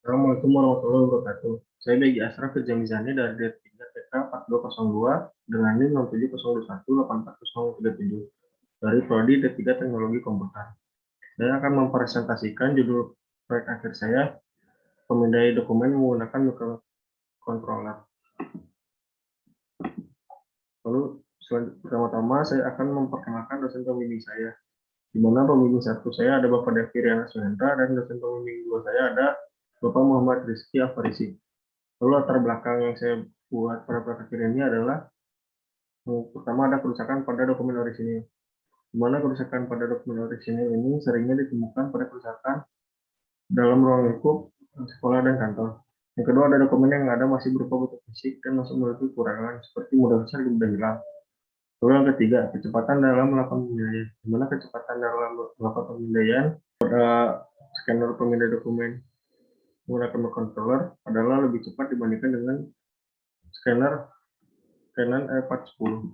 Assalamualaikum warahmatullahi wabarakatuh. Saya Begi Asraf Firza Mizani dari D3 TK 4202 dengan NIM 670184037 dari Prodi D3 Teknologi Komputer. Saya akan mempresentasikan judul proyek akhir saya, pemindai dokumen menggunakan microcontroller. Lalu pertama-tama saya akan memperkenalkan dosen pembimbing saya, di mana pembimbing satu saya ada Bapak Devi Riana Suhendra dan dosen pembimbing dua saya ada Bapak Muhammad Rizky Afarisi. Lalu latar belakang yang saya buat pada proyek ini adalah pertama ada kerusakan pada dokumen orisinil. Di mana kerusakan pada dokumen orisinil ini seringnya ditemukan pada kerusakan dalam ruang lingkup sekolah dan kantor. Yang kedua ada dokumen yang ada masih berupa bentuk fisik dan masih memiliki kekurangan seperti mudah besar dan mudah hilang. Lalu yang ketiga, kecepatan dalam melakukan pemindaian. Di mana kecepatan dalam melakukan pemindaian pada scanner pemindai dokumen menggunakan microcontroller adalah lebih cepat dibandingkan dengan scanner Canon E410.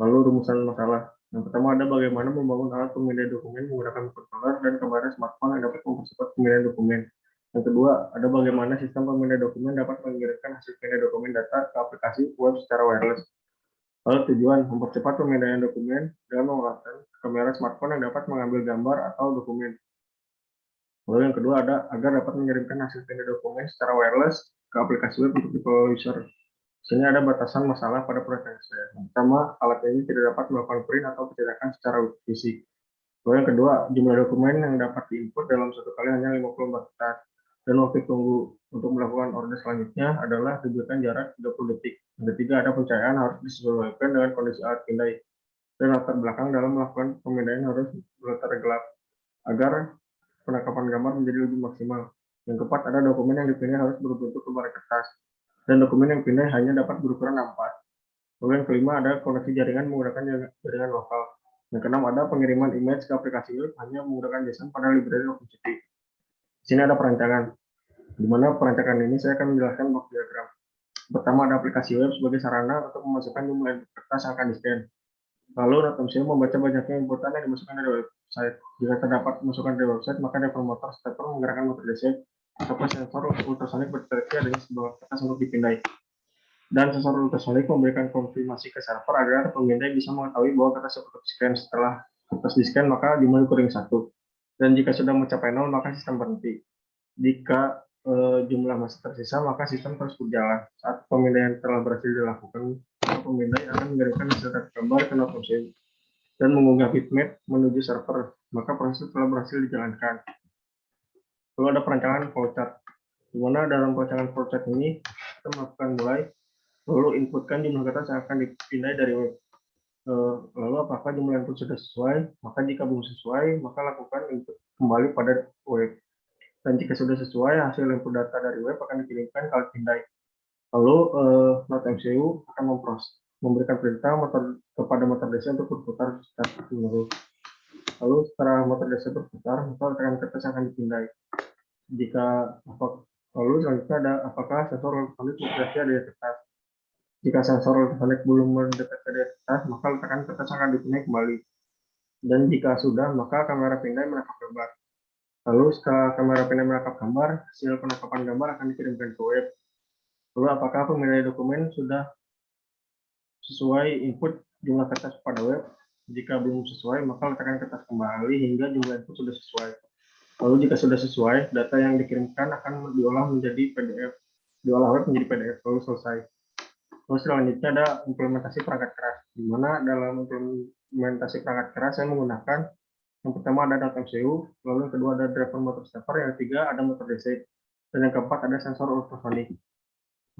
Lalu rumusan masalah. Yang pertama ada bagaimana membangun alat pemindai dokumen menggunakan microcontroller dan kamera smartphone yang dapat mempercepat pemindaian dokumen. Yang kedua, ada bagaimana sistem pemindai dokumen dapat mengirimkan hasil pemindai dokumen data ke aplikasi web secara wireless. Lalu tujuan, mempercepat pemindaian dokumen dengan menggunakan kamera smartphone yang dapat mengambil gambar atau dokumen. Lalu yang kedua ada agar dapat mengirimkan hasil pemindai dokumen secara wireless ke aplikasi web untuk deploy user. Di sini ada batasan masalah pada proyek saya. Yang pertama, alat ini tidak dapat melakukan print atau pencetakan secara fisik. Lalu yang kedua, jumlah dokumen yang dapat diinput dalam satu kali hanya 54 kertas. Dan waktu tunggu untuk melakukan order selanjutnya adalah diberikan jarak 30 detik. Yang ketiga, ada pencahayaan harus disesuaikan dengan kondisi alat pindai. Dan latar belakang dalam melakukan pemindaian harus berlatar gelap agar penangkapan gambar menjadi lebih maksimal. Yang keempat, ada dokumen yang dipindai harus berbentuk lembar kertas. Dan dokumen yang pindah hanya dapat berukuran A4. Lalu yang kelima ada koneksi jaringan menggunakan jaringan lokal. Yang keenam ada pengiriman image ke aplikasi web hanya menggunakan JSON pada library OpenCV. Di sini ada perancangan, di mana perancangan ini saya akan menjelaskan block diagram. Pertama ada aplikasi web sebagai sarana untuk memasukkan jumlah kertas yang akan di-scan. Lalu NotMCU membaca banyaknya inputan yang dimasukkan dari website. Jika terdapat masukan dari website, maka developer stepper menggerakkan motor DC atau sensor ultrasonic berdeteksi adanya sebuah kertas untuk dipindai. Dan sensor ultrasonic memberikan konfirmasi ke server agar pemindai bisa mengetahui bahwa kertas tersebut di-scan. Setelah kertas di-scan, maka jumlah dikurangi 1. Dan jika sudah mencapai 0, maka sistem berhenti. Jika jumlah masih tersisa, maka sistem terus berjalan. Saat pemindaian telah berhasil dilakukan, maka pemindai akan mengirimkan hasil gambar ke NotMCU dan mengunggah bitmap menuju server. Maka proses telah berhasil dijalankan. Lalu ada perancangan flowchart, di mana dalam perancangan flowchart ini kita melakukan mulai, lalu inputkan jumlah kertas yang akan dipindai dari web. Lalu apakah jumlah input sudah sesuai? Maka jika belum sesuai, maka lakukan input kembali pada web. Dan jika sudah sesuai, hasil input data dari web akan dikirimkan ke alat pindai. Lalu NotMCU akan memberikan perintah kepada motor DC untuk berputar secara menurut. Lalu setelah motor DC berputar, maka rekanan kertas akan dipindai. Lalu selanjutnya ada apakah sensor ultrasonic mendeteksi adanya kertas. Jika sensor ultrasonic belum mendeteksi adanya kertas, maka letakkan kertas akan dipindai kembali. Dan jika sudah, maka kamera pindai menangkap gambar. Lalu setelah kamera pindai menangkap gambar, hasil penangkapan gambar akan dikirimkan ke web. Lalu apakah pemindai dokumen sudah sesuai input jumlah kertas pada web? Jika belum sesuai, maka letakkan kertas kembali hingga jumlah input sudah sesuai. Lalu jika sudah sesuai, data yang dikirimkan akan diolah menjadi PDF, diolah web menjadi PDF, lalu selesai. Lalu selanjutnya ada implementasi perangkat keras, di mana dalam implementasi perangkat keras saya menggunakan yang pertama ada NotMCU, lalu yang kedua ada driver motor stepper, yang ketiga ada motor DC, dan yang keempat ada sensor ultrasonic.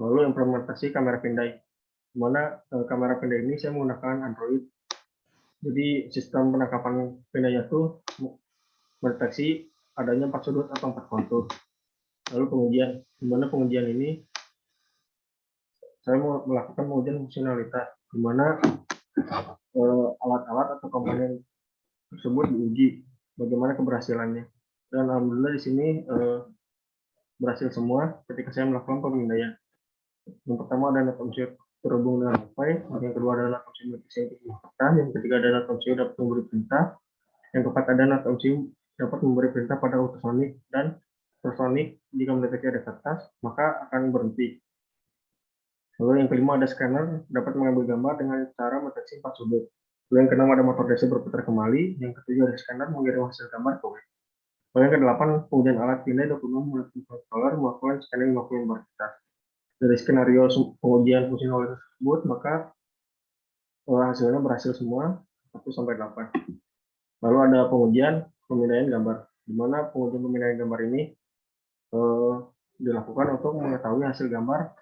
Lalu implementasi kamera pindai, di mana kamera pindai ini saya menggunakan Android. Jadi sistem penangkapan pindainya itu mendeteksi adanya 4 sudut atau 4 kontur. Lalu pengujian, di mana pengujian ini saya mau melakukan pengujian fungsionalitas, di mana alat-alat atau komponen tersebut diuji bagaimana keberhasilannya. Dan alhamdulillah di sini berhasil semua ketika saya melakukan pemindaian. Yang pertama ada NotMCU terhubung dengan Wi-Fi, yang kedua adalah NotMCU yang ketiga adalah NotMCU dapat memberi perintah, yang keempat ada NotMCU dapat memberi perintah pada ultrasonic, dan ultrasonik. Jika mendeteksi ada kertas, maka akan berhenti. Lalu yang kelima ada scanner, dapat mengambil gambar dengan cara mendeteksi 4 sudut. Lalu yang keenam ada motor DC berputar kembali. Yang ketujuh ada scanner mengirim hasil gambar ke web. Lalu yang kedelapan, pengujian alat pindai dokumen melalui controller melakukan scanning 50 lembar kertas. Dari skenario pengujian fungsi knowledge tersebut, maka hasilnya berhasil semua 1-8. Lalu ada pengujian pemindaian gambar, di mana pengujian pemindaian gambar ini dilakukan untuk mengetahui hasil gambar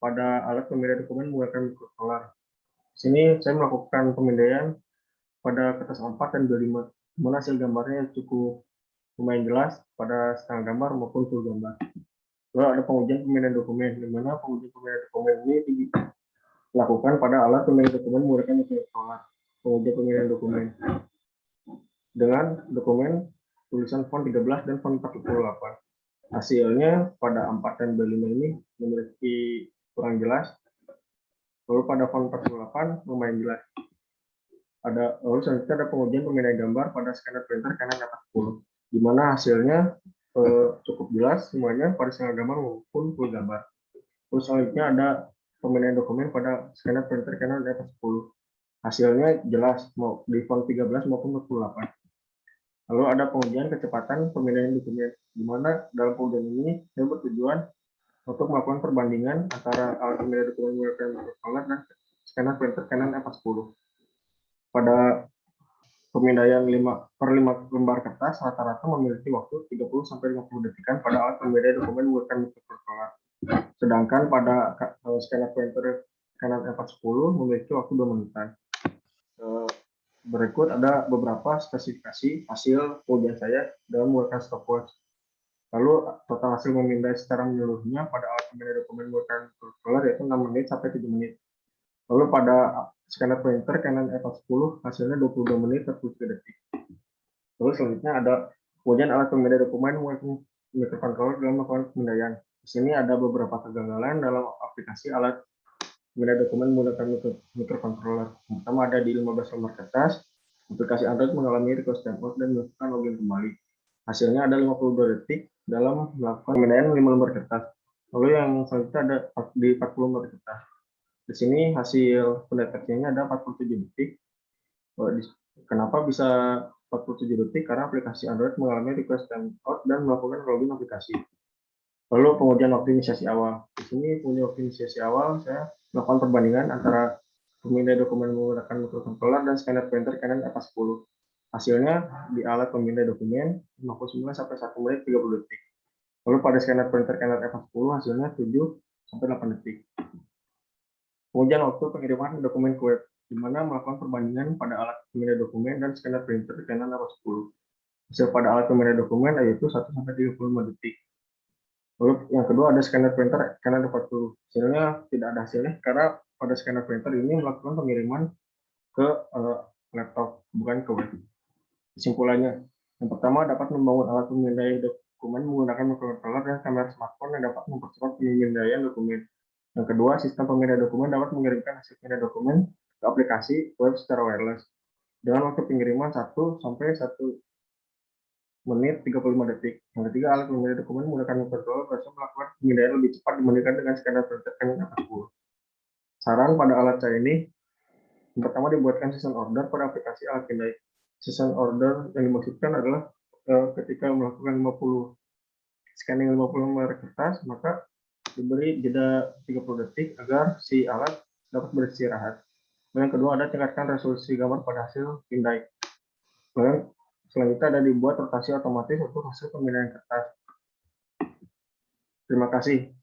pada alat pemindai dokumen menggunakan mikrocontroller. Di sini saya melakukan pemindaian pada kertas A4 dan B5, di mana hasil gambarnya cukup lumayan jelas pada setengah gambar maupun full gambar. Lalu ada pengujian pemindaian dokumen, di mana pengujian pemindaian dokumen ini dilakukan pada alat pemindai dokumen menggunakan mikrocontroller. Pengujian pemindaian dokumen dengan dokumen tulisan font 13 dan font 48. Hasilnya pada A4 dan B5 ini memiliki kurang jelas. Lalu pada font 48 lumayan jelas. Lalu selanjutnya ada pengujian pemindaian gambar pada scanner printer Canon F10, di mana hasilnya cukup jelas semuanya pada setengah gambar maupun full gambar. Terus selanjutnya ada pemindaian dokumen pada scanner printer Canon F10. Hasilnya jelas mau di font 13 maupun 48. Lalu ada pengujian kecepatan pemindaian dokumen, di mana dalam pengujian ini saya bertujuan untuk melakukan perbandingan antara alat pemindai dokumen menggunakan mikrocontroller dan scanner printer Canon F10. Pada pemindaian 5/5 lembar kertas rata-rata memiliki waktu 30-50 detikan pada alat pemindai dokumen menggunakan mikrocontroller. Sedangkan pada scanner printer Canon F10 memiliki waktu 2 menitan. Berikut ada beberapa spesifikasi hasil pengujian saya dalam menggunakan stopwatch. Lalu total hasil memindai secara menyeluruhnya pada alat pemindai dokumen menggunakan controller yaitu 6 menit sampai 7 menit. Lalu pada scanner printer Canon F10 hasilnya 22 menit 43 detik. Lalu selanjutnya ada pengujian alat pemindai dokumen menggunakan mikrocontroller dalam melakukan pemindaian. Di sini ada beberapa kegagalan dalam aplikasi alat pemindai dokumen menggunakan mikrocontroller. Pertama ada di 15 lembar kertas, aplikasi Android mengalami request timeout dan melakukan login kembali. Hasilnya ada 52 detik dalam melakukan pemindaian 5 lembar kertas. Lalu yang selanjutnya ada di 40 lembar kertas. Di sini hasil pendeteksinya ada 47 detik. Kenapa bisa 47 detik? Karena aplikasi Android mengalami request timeout dan melakukan login aplikasi. Lalu pengujian waktu inisiasi awal. Di sini pengujian waktu inisiasi awal saya melakukan perbandingan antara pemindai dokumen menggunakan mikrocontroller dan scanner printer Canon F10. Hasilnya di alat pemindai dokumen 59 sampai 1 menit 30 detik. Lalu pada scanner printer Canon F10 hasilnya 7 sampai 8 detik. Pengujian waktu pengiriman dokumen ke web, di mana melakukan perbandingan pada alat pemindai dokumen dan scanner printer Canon F10. Hasil pada alat pemindai dokumen yaitu 1 sampai 35 detik. Lalu yang kedua ada scanner printer Canon F40. Hasilnya tidak ada hasilnya karena pada scanner printer ini melakukan pengiriman ke laptop, bukan ke web. Kesimpulannya, yang pertama dapat membangun alat pemindai dokumen menggunakan mikrocontroller dan kamera smartphone yang dapat mempercepat pemindaian dokumen. Yang kedua, sistem pemindai dokumen dapat mengirimkan hasil pemindai dokumen ke aplikasi web secara wireless dengan waktu pengiriman 1 sampai 1 menit 35 detik. Yang ketiga, alat pemindai dokumen menggunakan mikrocontroller bisa melakukan pemindaian lebih cepat dibandingkan dengan scanner printer Canon F10. Saran pada alat saya ini, yang pertama dibuatkan season order pada aplikasi alat pindai. Season order yang dimaksudkan adalah ketika melakukan 50 lembar kertas, maka diberi jeda 30 detik agar si alat dapat beristirahat. Yang kedua ada tingkatkan resolusi gambar pada hasil pindai. Lalu selanjutnya ada dibuat rotasi otomatis untuk hasil pemindaian kertas. Terima kasih.